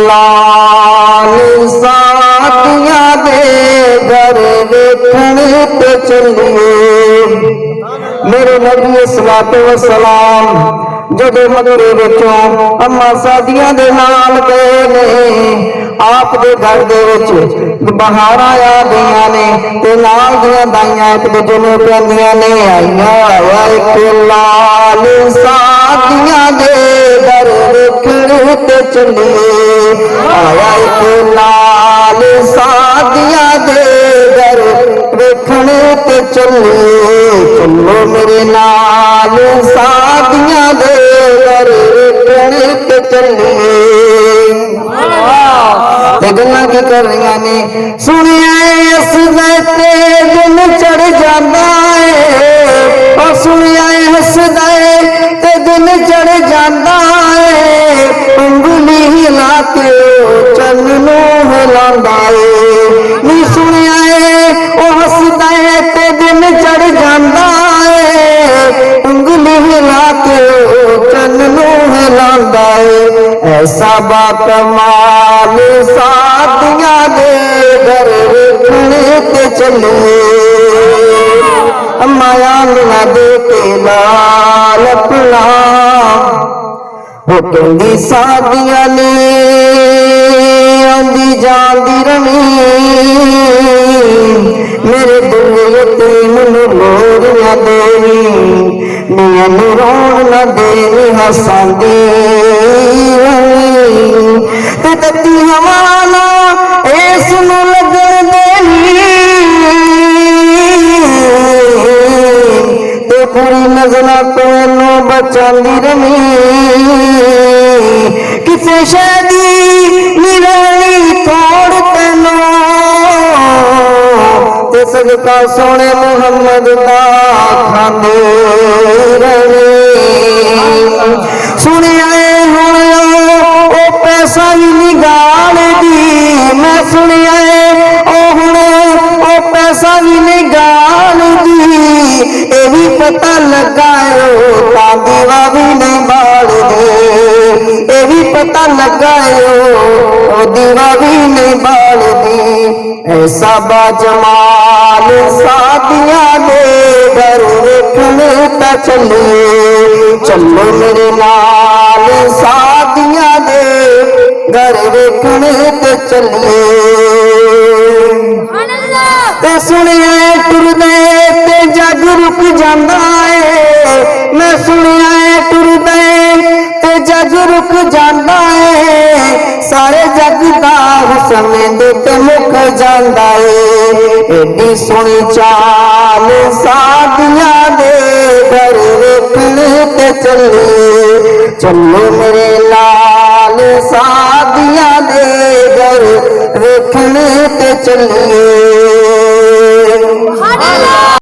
लाल साथिया दे घर देखने पे चलिए। मेरे नबी सलातो वसलाम जदों मक्के विचों अम्मा सादिया दे नाल गए ने, आप दे घर दे विच बहारां आ गईयां ने ते नाल दियां दाइयां एक दूजे नूं कहंदियां ने आईयां आया एक लाल सादिया दे घर देखने ते चलिए। आया एक लाल सादिया दे घर देखने ते चलिए। चलो मेरे नाल सादिया दे घर देखने ते चलिए। गल्लां की कर रही ने सुनिया इस ते दिन चढ़ जाता है, और सुनिया हसदा ते दिन चढ़ जाता है, उंगली हिला के चन नूं हिलांदा है। नी सुनिया वह हसदा ते दिन चढ़ जाता है, उंगली हिला के चन नूं हिलांदा है। ऐसा बाकमाल साथिया दे घर देखने ते चलिए। माया ना दे के लाल अपना वो कहंदी साथिया ने आंदी जांदी रमी, मेरे दिल यतीम नूं लोड़ ना देवी, मैनूं रोण ना देवी हसांदी ते तत्ती हवा ना इस नूं लगण देवी, ते बुरी नज़रां तो इनूं बचांदी रमी। किसे शै दी नी रहनी थोड़ तैनूं, ते सदका सोने मुहम्मद दा खांदे रहे। सुनिया पैसा भी निगाल दी, मैं सुनिया हुण ओ पैसा भी निगाल दी, ये भी पता लगा दीवा भी नहीं बाल दे, ये भी पता लगा दीवा भी नहीं बाल दी। ऐसा बाजमाल साथिया दे घर देखने ता चलिए। चलो मेरे नाल साथिया दे घर देखने ते चलिए। ते सुनिया टुरदे ते जग रुक जांदा है, मैं सुनिया टुरदे ते जग रुक जांदा है, सारे जग दा हुस्न दे ते मुक जांदा है। एडी सोहनी चाल साथिया दे घर देखने ते चलिए। चलो मेरे लाल साथिया दे घर देखने ते चलिए।